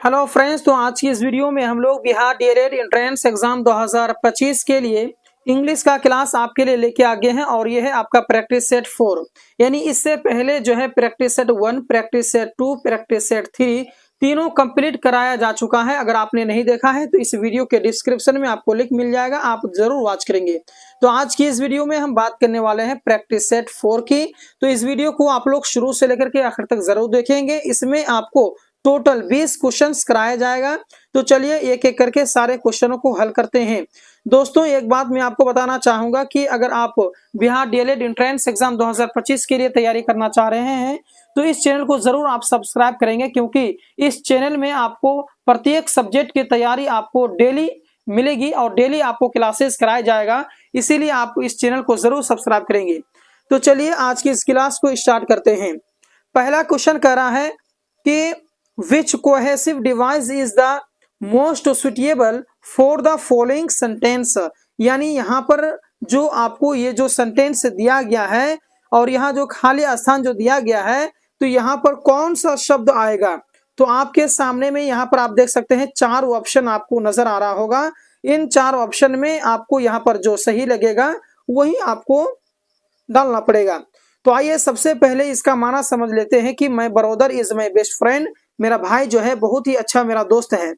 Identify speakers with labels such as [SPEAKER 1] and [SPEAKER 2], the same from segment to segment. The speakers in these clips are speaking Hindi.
[SPEAKER 1] हेलो फ्रेंड्स, तो आज की इस वीडियो में हम लोग बिहार डीएलएड एंट्रेंस एग्जाम 2025 के लिए इंग्लिश का क्लास आपके लिए लेके आ गए हैं और ये है आपका प्रैक्टिस सेट 4। यानी इससे पहले जो है practice set 1, practice set 2, practice set 3 तीनों कंप्लीट कराया जा चुका है। अगर आपने नहीं देखा है तो इस वीडियो के डिस्क्रिप्शन में आपको लिंक मिल जाएगा, आप जरूर वॉच करेंगे। तो आज की इस वीडियो में हम बात करने वाले हैं प्रैक्टिस सेट 4 की। तो इस वीडियो को आप लोग शुरू से लेकर के आखिर तक जरूर देखेंगे। इसमें आपको टोटल 20 क्वेश्चंस कराया जाएगा। तो चलिए एक एक करके सारे क्वेश्चनों को हल करते हैं। दोस्तों, एक बात मैं आपको बताना चाहूंगा कि अगर आप बिहार डीएलएड एंट्रेंस एग्जाम 2025 के लिए तैयारी करना चाह रहे हैं तो इस चैनल को जरूर आप सब्सक्राइब करेंगे, क्योंकि इस चैनल में आपको प्रत्येक सब्जेक्ट की तैयारी आपको डेली मिलेगी और डेली आपको क्लासेस कराया जाएगा। इसीलिए आप इस चैनल को जरूर सब्सक्राइब करेंगे। तो चलिए आज की इस क्लास को स्टार्ट करते हैं। पहला क्वेश्चन कह रहा है कि which cohesive device is the most suitable for the following sentence। यानी यहाँ पर जो आपको ये जो सेंटेंस दिया गया है और यहाँ जो खाली स्थान जो दिया गया है, तो यहाँ पर कौन सा शब्द आएगा। तो आपके सामने में यहाँ पर आप देख सकते हैं 4 ऑप्शन आपको नजर आ रहा होगा। इन 4 ऑप्शन में आपको यहाँ पर जो सही लगेगा वही आपको डालना पड़ेगा। तो आइए सबसे पहले इसका माना समझ लेते हैं कि my brother is my best friend. मेरा भाई जो है बहुत ही अच्छा मेरा दोस्त है।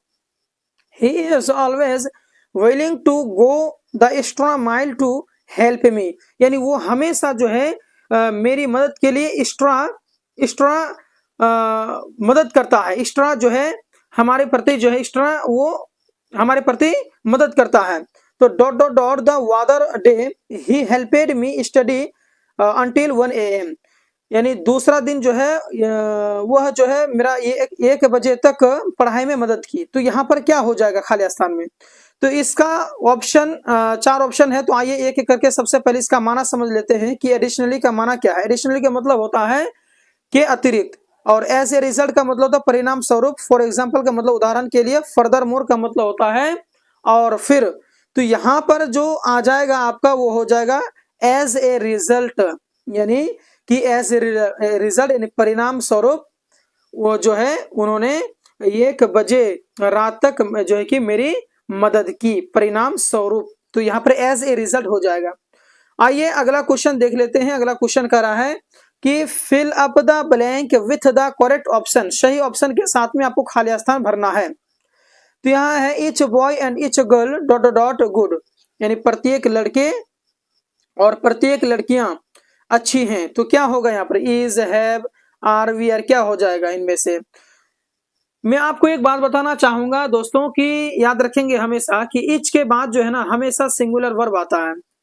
[SPEAKER 1] He is always willing to go the extra mile to help me. यानी वो हमेशा जो है मेरी मदद के लिए एक्स्ट्रा मदद करता है। एक्स्ट्रा जो है हमारे प्रति जो है एक्स्ट्रा वो हमारे प्रति मदद करता है। तो dot dot dot the other day he helped me study until 1 AM। यानी दूसरा दिन जो है वह जो है मेरा 1 बजे तक पढ़ाई में मदद की। तो यहाँ पर क्या हो जाएगा खाली स्थान में। तो इसका ऑप्शन 4 ऑप्शन है। तो आइए एक एक करके सबसे पहले इसका माना समझ लेते हैं कि एडिशनली का माना क्या है। एडिशनली का मतलब होता है कि अतिरिक्त, और एज ए रिजल्ट का मतलब होता है परिणाम स्वरूप। फॉर एग्जाम्पल का मतलब उदाहरण के लिए। फर्दर मोर का मतलब होता है और फिर। तो यहाँ पर जो आ जाएगा आपका वो हो जाएगा एज ए रिजल्ट, यानी कि एज ए रिजल्ट यानी परिणाम स्वरूप वो जो है उन्होंने 1 बजे रात तक जो है कि मेरी मदद की, परिणाम स्वरूप। तो यहाँ पर एज ए रिजल्ट हो जाएगा। आइए अगला क्वेश्चन देख लेते हैं। अगला क्वेश्चन कर रहा है कि fill up the blank with the correct option. सही ऑप्शन के साथ में आपको खाली स्थान भरना है। तो यहाँ है each boy and each girl dot dot good. यानी प्रत्येक लड़के और प्रत्येक लड़कियां अच्छी हैं। तो क्या होगा यहाँ पर is, have, are, we are, क्या हो जाएगा इनमें से। मैं आपको एक बात बताना चाहूंगा दोस्तों कि याद रखेंगे हमेशा कि ईच के बाद जो है ना हमेशा सिंगुलर वर्ब आता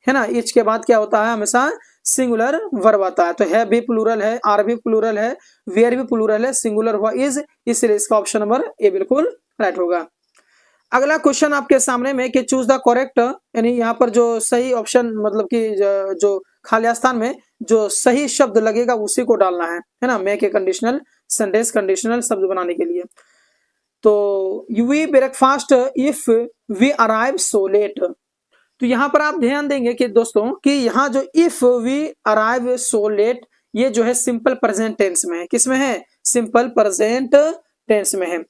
[SPEAKER 1] है ना। ईच के बाद क्या होता है, हमेशा सिंगुलर वर्ब आता है। तो हैव भी प्लूरल है, आर भी प्लूरल है, वी आर भी प्लूरल है, सिंगुलर हुआ इज, इसलिए इसका ऑप्शन नंबर ए बिल्कुल राइट होगा। अगला क्वेश्चन आपके सामने में कि चूज द करेक्ट, यानी यहाँ पर जो सही ऑप्शन मतलब कि जो खाली स्थान में जो सही शब्द लगेगा उसी को डालना है ना। Make a conditional sentence conditional शब्द बनाने के लिए। तो we breakfast if we arrive so late. तो यहाँ पर आप ध्यान देंगे कि दोस्तों कि यहाँ जो if we arrive so late ये जो है सिंपल प्रेजेंट टेंस में है। किस में है, सिंपल प्रेजेंट टेंस में है।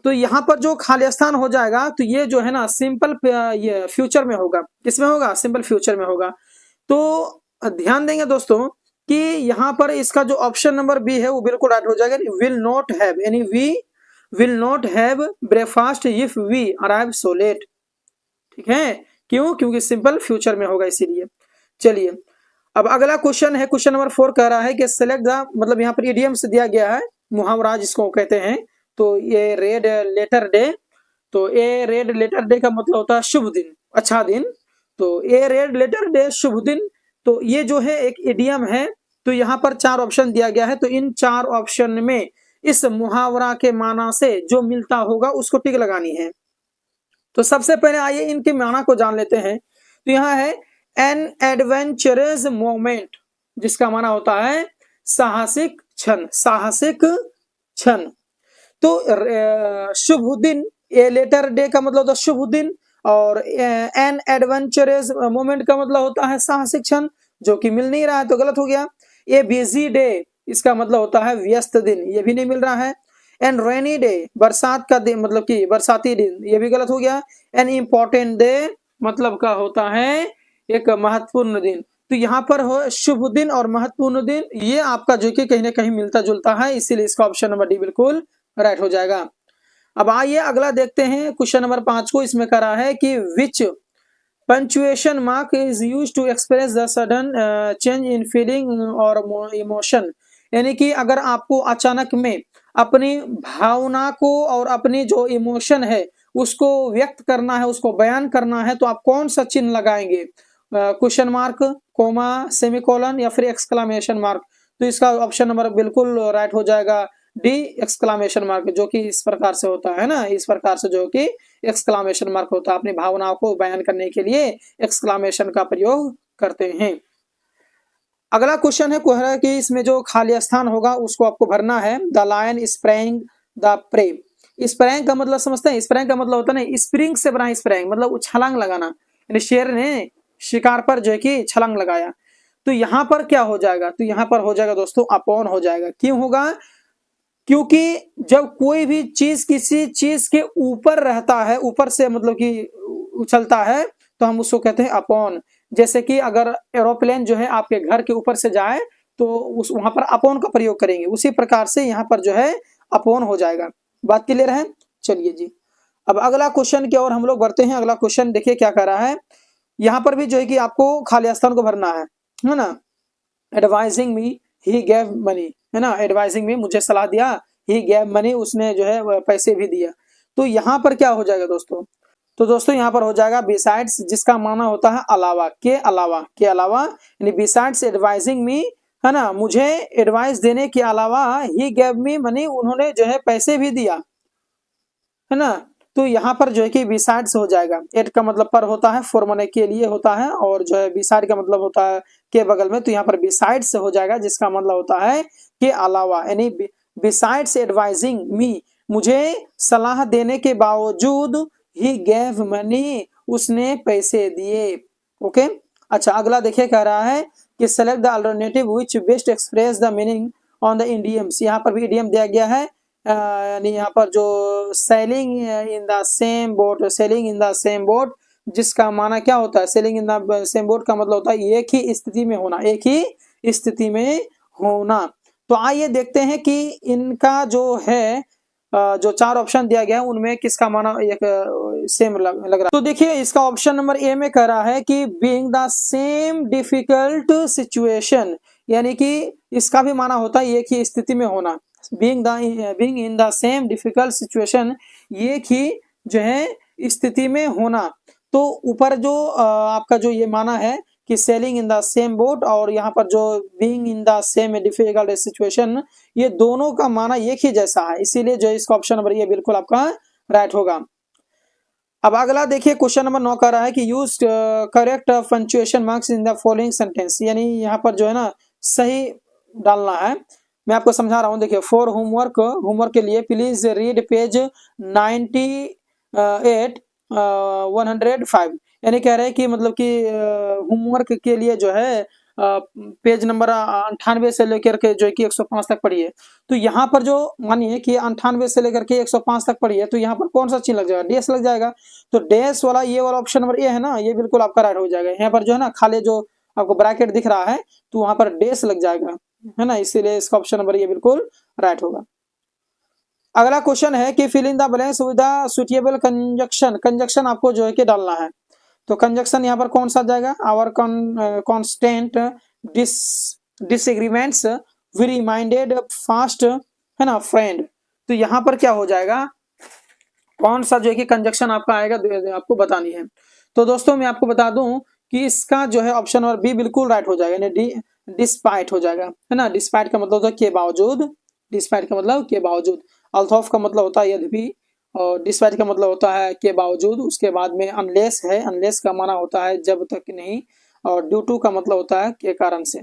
[SPEAKER 1] तो यहाँ पर जो खाली स्थान हो जाएगा तो ये जो है ना सिंपल ये फ्यूचर में होगा। किसमें होगा, सिंपल फ्यूचर में होगा। तो ध्यान देंगे दोस्तों कि यहाँ पर इसका जो ऑप्शन नंबर बी है वो बिल्कुल राइट हो जाएगा। विल नॉट हैव, यानी we will not have breakfast if we arrive so late. ठीक है, क्यों, क्योंकि सिंपल फ्यूचर में होगा इसीलिए। चलिए अब अगला क्वेश्चन है, क्वेश्चन नंबर 4 कह रहा है कि सेलेक्ट द, मतलब यहाँ पर इडियम्स दिया गया है, मुहावरा जिसको कहते हैं। तो ये रेड लेटर डे, तो ए रेड लेटर डे का मतलब होता है शुभ दिन, अच्छा दिन। तो ए रेड लेटर डे शुभ दिन, तो ये जो है एक इडियम है। तो यहाँ पर 4 ऑप्शन दिया गया है। तो इन 4 ऑप्शन में इस मुहावरा के माना से जो मिलता होगा उसको टिक लगानी है। तो सबसे पहले आइए इनके माना को जान लेते हैं। तो यहाँ है एन एडवेंचरस मोमेंट, जिसका माना होता है साहसिक क्षण, साहसिक क्षण। तो शुभ दिन, ए लेटर डे का मतलब होता है शुभ दिन, और एन एडवेंचरस मोमेंट का मतलब होता है साहसिक क्षण, जो कि मिल नहीं रहा है तो गलत हो गया। ए बिजी डे, इसका मतलब होता है व्यस्त दिन, ये भी नहीं मिल रहा है। एंड रेनी डे, बरसात का दिन मतलब कि बरसाती दिन, ये भी गलत हो गया। एन इम्पोर्टेंट डे मतलब का होता है एक महत्वपूर्ण दिन। तो यहाँ पर हो शुभ दिन और महत्वपूर्ण दिन, ये आपका जो कि कहीं ना कहीं मिलता जुलता है, इसीलिए इसका ऑप्शन नंबर डी बिल्कुल राइट हो जाएगा। अब आइए अगला देखते हैं क्वेश्चन नंबर 5 को। इसमें करा है कि which punctuation mark is use to express the sudden change in feeling और इमोशन, यानी कि अगर आपको अचानक में अपनी भावना को और अपनी जो इमोशन है उसको व्यक्त करना है, उसको बयान करना है, तो आप कौन सा चिन्ह लगाएंगे? क्वेश्चन मार्क, कोमा, सेमीकोलन या फिर एक्सक्लामेशन मार्क? तो इसका ऑप्शन नंबर बिल्कुल राइट हो जाएगा डी, एक्सक्लामेशन मार्क, जो कि इस प्रकार से होता है ना, इस प्रकार से जो कि एक्सक्लामेशन मार्क होता है, अपनी भावनाओं को बयान करने के लिए एक्सक्लामेशन का प्रयोग करते हैं। अगला क्वेश्चन है कोहरा कि इसमें जो खाली स्थान होगा उसको आपको भरना है। The lion sprang the prey, sprang का मतलब समझते हैं? स्प्रैंग का मतलब होता है ना, स्प्रिंग से बना स्प्रैंग मतलब छलांग लगाना, यानी शेर ने शिकार पर जो है कि छलांग लगाया। तो यहाँ पर क्या हो जाएगा? तो यहाँ पर हो जाएगा दोस्तों अपॉन हो जाएगा। क्यों होगा? क्योंकि जब कोई भी चीज किसी चीज के ऊपर रहता है, ऊपर से मतलब कि उछलता है, तो हम उसको कहते हैं अपॉन। जैसे कि अगर एरोप्लेन जो है आपके घर के ऊपर से जाए तो उस वहां पर अपॉन का प्रयोग करेंगे, उसी प्रकार से यहाँ पर जो है अपॉन हो जाएगा। बात क्लियर है? चलिए जी, अब अगला क्वेश्चन की ओर हम लोग बढ़ते हैं। अगला क्वेश्चन देखिए क्या कर रहा है। यहाँ पर भी जो है कि आपको खाली स्थान को भरना है ना। Advising me he gave money, है ना, एडवाइजिंग मी मुझे सलाह दिया, ही गेव मनी उसने जो है पैसे भी दिया। तो यहाँ पर क्या हो जाएगा दोस्तों? तो दोस्तों यहाँ पर हो जाएगा बिसाइड्स, जिसका माना होता है अलावा, के अलावा, के अलावा, यानी बिसाइड्स एडवाइजिंग मी, है ना, मुझे एडवाइस देने के अलावा ही गेव मी मनी, उन्होंने जो है पैसे भी दिया, है ना। तो यहाँ पर जो है कि बिसाइड्स हो जाएगा। एट का मतलब पर होता है, फोर माने के लिए होता है, और जो है बिसाइड का मतलब होता है के बगल में, तो यहाँ पर बिसाइड्स हो जाएगा, जिसका मतलब होता है के अलावा, यानी बिसाइड्स एडवाइजिंग मी, मुझे सलाह देने के बावजूद ही गेव मनी, उसने पैसे दिए। ओके, अच्छा अगला देखिए कह रहा है कि select the alternative which best express the meaning on the idioms. यहाँ पर भी इडियम दिया गया है, यानी यहाँ पर जो selling in the same boat, selling in the same boat, जिसका माना क्या होता है? Selling in the same boat का मतलब होता है एक ही स्थिति में होना, एक ही स्थिति में होना। तो आइए देखते हैं कि इनका जो है जो चार ऑप्शन दिया गया है उनमें किसका माना एक सेम लग रहा है। तो देखिए इसका ऑप्शन नंबर ए में कह रहा है कि being the same difficult situation, यानी कि इसका भी माना होता है एक ही स्थिति में होना। Being in the same difficult situation, एक ही जो है स्थिति में होना। तो ऊपर जो आपका जो ये माना है कि selling in the same boat, और यहाँ पर जो being in the same difficult situation, ये दोनों का माना एक ही जैसा है, इसीलिए जो इसका ऑप्शन नंबर ये बिल्कुल आपका राइट होगा। अब अगला देखिए क्वेश्चन नंबर 9 कह रहा है कि use correct punctuation marks in the following sentence, यानी यहाँ पर जो है ना सही डालना है। मैं आपको समझा रहा हूँ, देखिए फॉर होमवर्क, होमवर्क के लिए प्लीज रीड पेज 98 105, यानी कह रहे हैं कि मतलब कि होमवर्क के लिए जो है पेज नंबर 98 से लेकर के जो है कि 105 तक पढ़िए। तो यहाँ पर जो मानिए कि 98 से लेकर के 105 तक पढ़िए, तो यहाँ पर कौन सा चिन्ह लग जाएगा? डैश लग जाएगा। तो डैश वाला ये वाला ऑप्शन नंबर ए है ना, ये बिल्कुल आपका राइट हो जाएगा। यहाँ पर जो है ना खाली जो आपको ब्रैकेट दिख रहा है तो वहां पर डैश लग जाएगा, है ना, इसीलिए इसका ऑप्शन नंबर ये बिल्कुल राइट होगा। अगला क्वेश्चन है कि fill in the blanks with the suitable conjunction, conjunction आपको जो है कि डालना है। तो कंजक्शन यहाँ पर कौन सा जाएगा? Our constant disagreements we reminded fast, है ना, फ्रेंड। तो यहाँ पर क्या हो जाएगा? कौन सा जो है कि कंजक्शन आपका आएगा आपको बतानी है। तो दोस्तों मैं आपको बता दूं कि इसका जो है ऑप्शन नंबर बी बिल्कुल राइट हो जाएगा, यानी डिस्पाइट हो जाएगा, है ना। डिस्पाइट का मतलब होता है के बावजूद, डिस्पाइट का मतलब के बावजूद, अल्थॉफ का मतलब होता है यद्यपि, और डिस्पाइट का मतलब होता है के बावजूद। उसके बाद में अनलेस है, अनलेस का माना होता है जब तक नहीं, और ड्यू टू का मतलब होता है के कारण से।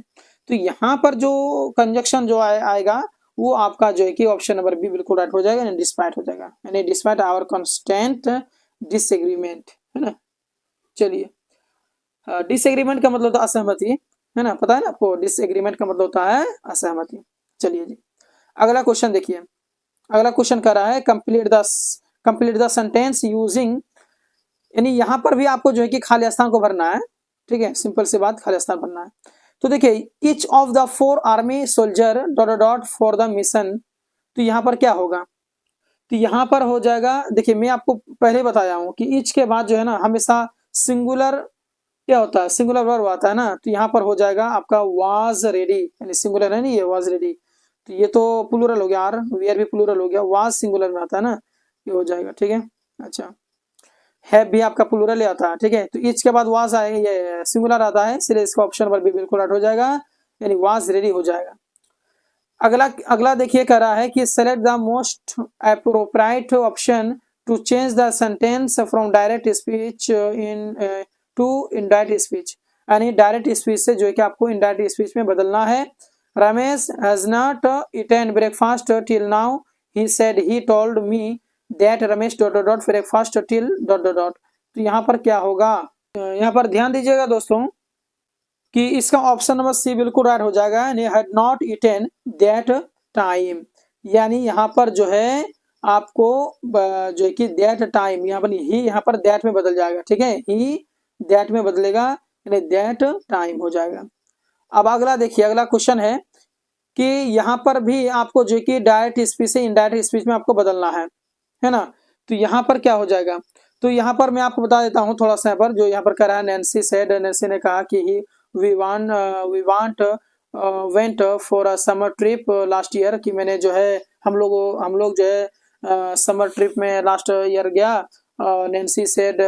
[SPEAKER 1] तो यहाँ पर जो कंजक्शन जो आएगा वो आपका जो है कि ऑप्शन नंबर बी बिल्कुल राइट हो जाएगा, यानी डिस्पाइट हो जाएगा, यानी डिस्पाइट आवर कांस्टेंट डिसएग्रीमेंट, है ना। चलिए डिसएग्रीमेंट का मतलब होता है असहमति, है ना, पता है ना आपको, डिसएग्रीमेंट का मतलब होता है असहमति। चलिए जी, अगला क्वेश्चन देखिए। अगला क्वेश्चन कर रहा है कंप्लीट द सेंटेंस यूजिंग, यानी यहाँ पर भी आपको जो है कि खाली स्थान को भरना है। ठीक है, सिंपल सी बात, खाली स्थान भरना है। तो देखिए each of the 4 army soldier dot dot for the mission, तो यहाँ पर क्या होगा, तो यहाँ पर हो जाएगा, देखिए मैं आपको पहले बताया हूँ कि ईच के बाद जो है ना हमेशा सिंगुलर क्या होता है, सिंगुलर वर्ब आता है ना, तो यहाँ पर हो जाएगा आपका वाज रेडी, यानी सिंगुलर है नहीं ये वाज रेडी, तो ये तो प्लूरल हो गया, आर वेयर भी प्लूरल हो गया, वाज सिंगुलर में आता है ना, ये हो जाएगा। ठीक है, अच्छा है भी आपका प्लूरल आता है। ठीक है, तो ईच के बाद वाज आएगा, ये सिंगुलर आता है, इसलिए इसका ऑप्शन पर भी बिल्कुल राइट हो जाएगा, यानी वाज रेडी हो जाएगा। अगला देखिए कह रहा है कि select the most appropriate option to change the sentence from direct speech into indirect speech, यानी डायरेक्ट स्पीच से जो है कि आपको इनडायरेक्ट स्पीच में बदलना है। Ramesh has not eaten breakfast till now, he said he told me that Ramesh dot dot breakfast till dot dot dot. तो यहाँ पर क्या होगा, यहाँ पर ध्यान दीजिएगा दोस्तों कि इसका ऑप्शन नंबर सी बिल्कुल राइट हो जाएगा, यानी had not eaten that time, यानी यहाँ पर जो है आपको जो है कि दैट टाइम, यहाँ पर ही यहाँ पर दैट में बदल जाएगा। ठीक है, ही दैट में बदलेगा, यानी दैट टाइम हो जाएगा। अब अगला देखिए, अगला क्वेश्चन है कि यहाँ पर भी आपको जो कि डायरेक्ट स्पीच से इनडायरेक्ट स्पीच में आपको बदलना है ना, तो यहाँ पर क्या हो जाएगा, तो यहाँ पर मैं आपको बता देता हूँ थोड़ा सा, यहाँ पर जो यहाँ पर कह रहा है नैन्सी सेड, नैन्सी ने कहा कि he we want went for a summer trip last year, कि मैंने जो है हम लोग जो है समर ट्रिप में लास्ट ईयर गया, नैन्सी सेड,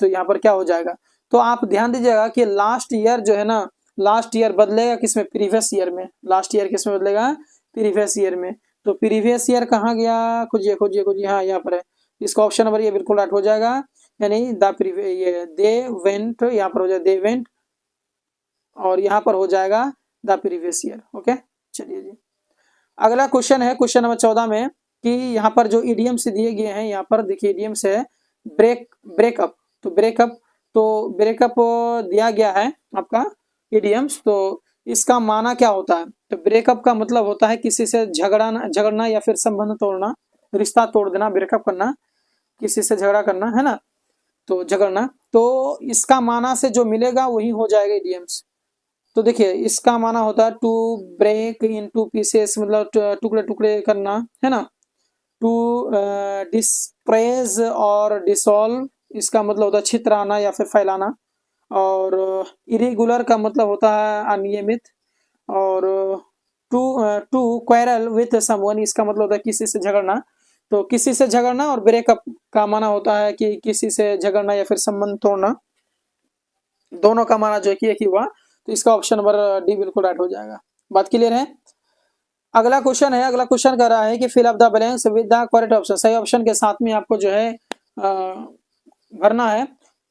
[SPEAKER 1] तो यहाँ पर क्या हो जाएगा, तो आप ध्यान दीजिएगा कि लास्ट ईयर जो है ना, लास्ट ईयर बदलेगा किसमें, प्रीवियस ईयर में, लास्ट ईयर किसमें बदलेगा, प्रीवियस ईयर में। तो प्रीवियस ईयर कहाँ गया, खोजिए खोजिए खोजिए, हाँ यहाँ पर है, इसका ऑप्शन नंबर ये बिल्कुल राइट हो जाएगा, यानी द ये दे वेंट, यहाँ पर हो जाएगा दे वेंट, और यहाँ पर हो जाएगा द प्रीवियस ईयर। ओके, चलिए जी अगला क्वेश्चन है क्वेश्चन नंबर 14 में कि यहाँ पर जो इडियम्स दिए गए हैं, यहाँ पर देखिए इडियम्स है ब्रेकअप, तो ब्रेकअप दिया गया है आपका इडियम्स, तो इसका माना क्या होता है, तो ब्रेकअप का मतलब होता है किसी से झगड़ना या फिर संबंध तोड़ना, रिश्ता तोड़ देना, ब्रेकअप करना, किसी से झगड़ा करना है ना, तो झगड़ना, तो इसका माना से जो मिलेगा वही हो जाएगा इडियम्स। तो देखिए इसका माना होता है टू ब्रेक इनटू पीसेस, मतलब टुकड़े टुकड़े करना है ना, टू डिस्प्रेज और डिसॉल्व, इसका मतलब होता है छितराना या फिर फैलाना, और इरेगुलर का मतलब होता है अनियमित, और टू क्वेरल विथ समवन, इसका मतलब होता है किसी से झगड़ना, तो किसी से झगड़ना, और ब्रेकअप का माना होता है कि किसी से झगड़ना या फिर संबंध तोड़ना, दोनों का माना जो है कि एक ही हुआ, तो इसका ऑप्शन नंबर डी बिल्कुल राइट हो जाएगा। बात क्लियर है। अगला क्वेश्चन है, अगला क्वेश्चन कर रहा है कि fill up the blanks with the correct option, सही ऑप्शन के साथ में आपको जो है भरना है।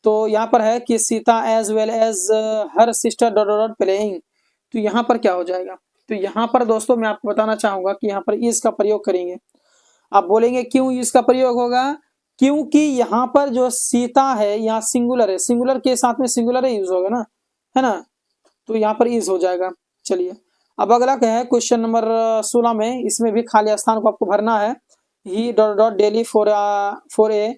[SPEAKER 1] तो यहाँ पर है कि Sita as well as her sister dot dot playing, तो यहाँ पर क्या हो जाएगा, तो यहाँ पर दोस्तों मैं आपको बताना चाहूंगा कि यहाँ पर इज का प्रयोग करेंगे। आप बोलेंगे क्यों इज का प्रयोग होगा, क्योंकि यहाँ पर जो सीता है यहाँ सिंगुलर है, सिंगुलर के साथ में सिंगुलर यूज होगा ना, है ना, तो यहाँ पर इज हो जाएगा। चलिए अब अगला क्या है क्वेश्चन नंबर 16 में, इसमें भी खाली स्थान को आपको भरना है। He dot dot daily for a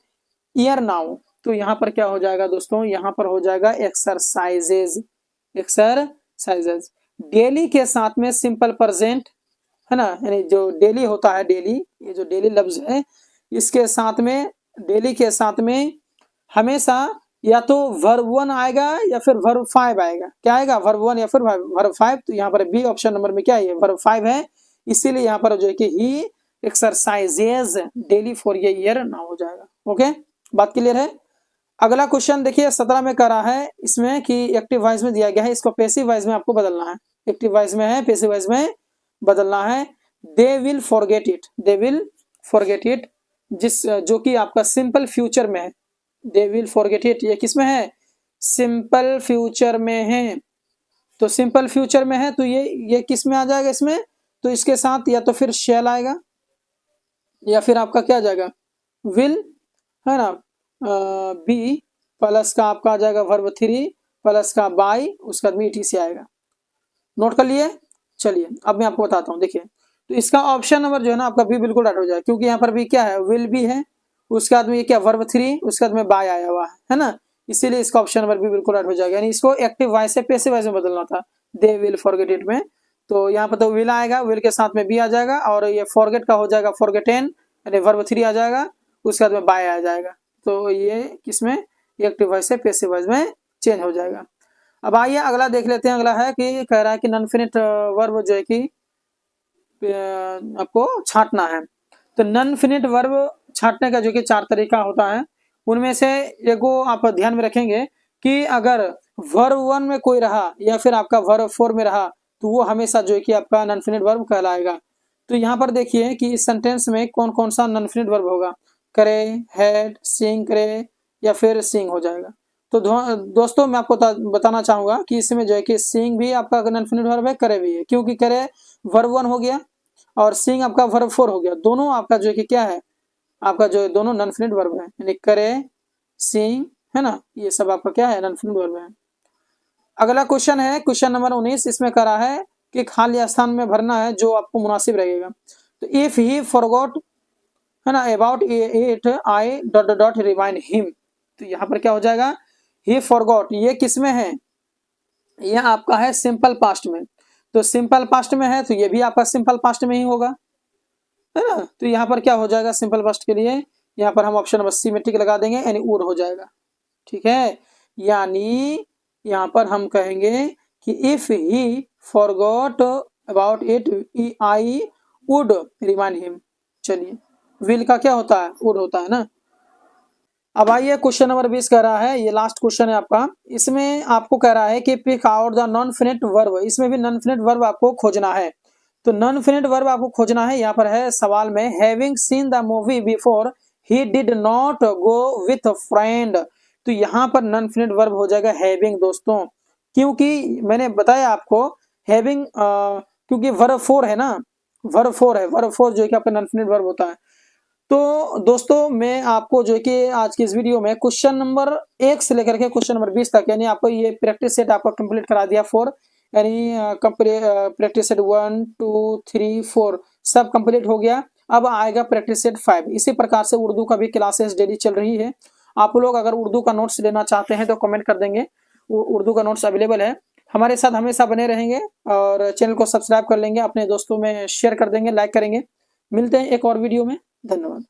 [SPEAKER 1] year now, तो यहाँ पर क्या हो जाएगा दोस्तों, यहाँ पर हो जाएगा एक्सरसाइजेज, एक्सरसाइजेज डेली के साथ में सिंपल प्रेजेंट है ना, यानी जो डेली होता है, डेली ये जो डेली लफ्ज है, इसके साथ में डेली के साथ में हमेशा या तो वर्ब 1 आएगा या फिर वर्ब 5 आएगा, क्या आएगा, वर्ब 1 या फिर वर्ब 5, तो यहाँ पर बी ऑप्शन नंबर में क्या है, वर्ब 5 है, इसीलिए यहाँ पर जो है कि ही एक्सरसाइजेज डेली फॉर ये ईयर ना हो जाएगा। ओके, बात क्लियर है। अगला क्वेश्चन देखिए 17 में कर रहा है, इसमें कि एक्टिव वॉइस में दिया गया है, इसको पैसिव वॉइस में आपको बदलना है, एक्टिव वॉइस में है, पैसिव वॉइस में बदलना है। They will forget it, they will forget it, जिस जो कि आपका सिंपल फ्यूचर में है, दे विल फॉरगेट इट ये किस में है, सिंपल फ्यूचर में है, तो सिंपल फ्यूचर में है, तो ये किस में आ जाएगा इसमें, तो इसके साथ या तो फिर शैल आएगा या फिर आपका क्या आ जाएगा, विल है ना, बी प्लस का आपका आ जाएगा वर्ब 3 प्लस का बाई, उसका बाद में ETC आएगा। नोट कर लिए। चलिए अब मैं आपको बताता हूँ, देखिए तो इसका ऑप्शन नंबर जो है ना आपका बी बिल्कुल राइट हो जाएगा, क्योंकि यहाँ पर भी क्या है, विल भी है, उसके बाद में ये क्या वर्ब 3, उसके बाद में बाय आया हुआ है ना, इसीलिए इसका ऑप्शन नंबर बी बिल्कुल राइट हो जाएगा। यानी इसको एक्टिव वॉइस से पैसिव वॉइस में बदलना था, दे विल फॉरगेट इट में। तो यहाँ पर तो विल आएगा, विल के साथ में बी आ जाएगा, और ये फॉरगेट का हो जाएगा फॉरगेटेन, यानी वर्ब 3 आ जाएगा, उसके बाद में बाय आ जाएगा। तो ये किसमें, एक्टिव वॉइस से पैसिव वॉइस में चेंज हो जाएगा। अब आइए अगला देख लेते हैं। अगला है कि कह रहा है कि नॉन फिनिट वर्ब जो है कि आपको छांटना है। तो नॉन फिनिट वर्ब छांटने का जो कि 4 तरीका होता है, उनमें से एगो आप ध्यान में रखेंगे कि अगर वर्ब 1 में कोई रहा या फिर आपका वर्ब 4 में रहा तो वो हमेशा जो है कि आपका नॉन फिनिट वर्ब कहलाएगा। तो यहाँ पर देखिए कि इस सेंटेंस में कौन कौन सा नॉन फिनिट वर्ब होगा, करे, हैड, सिंग करे या फिर सिंग हो जाएगा। तो दोस्तों मैं आपको बताना चाहूंगा कि इसमें जो है कि सिंग भी आपका नॉन फिनिट वर्ब है, करे भी है, क्योंकि करे वर्ब 1 हो गया और सिंग आपका वर्ब 4 हो गया, दोनों आपका जो है कि क्या है, आपका जो दोनों नॉन फिनिट वर्ब है, यानी करे, सिंग, है ना, ये सब आपका क्या है, नॉन फिनिट वर्ब है। अगला क्वेश्चन है क्वेश्चन नंबर 19, इसमें करा है कि खाली स्थान में भरना है जो आपको मुनासिब रहेगा। तो इफ ही फॉरगॉट, है ना, about it I dot dot remind him, तो यहाँ पर क्या हो जाएगा, ही फॉरगॉट, ये किस में है, यह आपका है सिंपल पास्ट में। तो सिंपल पास्ट में है तो ये भी आपका सिंपल पास्ट में ही होगा, है ना। तो यहाँ पर क्या हो जाएगा, सिंपल पास्ट के लिए यहाँ पर हम ऑप्शन नंबर सी में टिक लगा देंगे, यानी वुड हो जाएगा। ठीक है, यानी यहाँ पर हम कहेंगे कि if he forgot about it I would remind him. चलिए, विल का क्या होता है, वुड होता है ना। अब आइए क्वेश्चन नंबर 20 कह रहा है, ये लास्ट क्वेश्चन है आपका। इसमें आपको कह रहा है कि pick out the non finite verb, इसमें भी नॉन फिनिट वर्ब आपको खोजना है। तो नॉन फिनिट वर्ब आपको खोजना है, यहाँ पर है सवाल में, having seen the movie before he did not go with friend. तो यहाँ पर नॉन फिनिट वर्ब हो जाएगा हैविंग दोस्तों, क्योंकि मैंने बताया आपको हैविंग, क्योंकि वर्ब 4 है ना, वर्ब 4 है, वर्ब 4 जो है कि आपका नॉन फिनिट वर्ब होता है। तो दोस्तों मैं आपको जो है कि आज की इस वीडियो में क्वेश्चन नंबर 1 से लेकर के क्वेश्चन नंबर 20 तक, यानी आपको ये प्रैक्टिस सेट आपको कंप्लीट करा दिया 4, यानी प्रैक्टिस सेट 1 2 3 4 सब कंप्लीट हो गया। अब आएगा प्रैक्टिस सेट 5। इसी प्रकार से उर्दू का भी क्लासेस डेली चल रही है। आप लोग अगर उर्दू का नोट्स लेना चाहते हैं तो कमेंट कर देंगे, उर्दू का नोट्स अवेलेबल है। हमारे साथ हमेशा बने रहेंगे और चैनल को सब्सक्राइब कर लेंगे, अपने दोस्तों में शेयर कर देंगे, लाइक करेंगे। मिलते हैं एक और वीडियो में, धन्यवाद।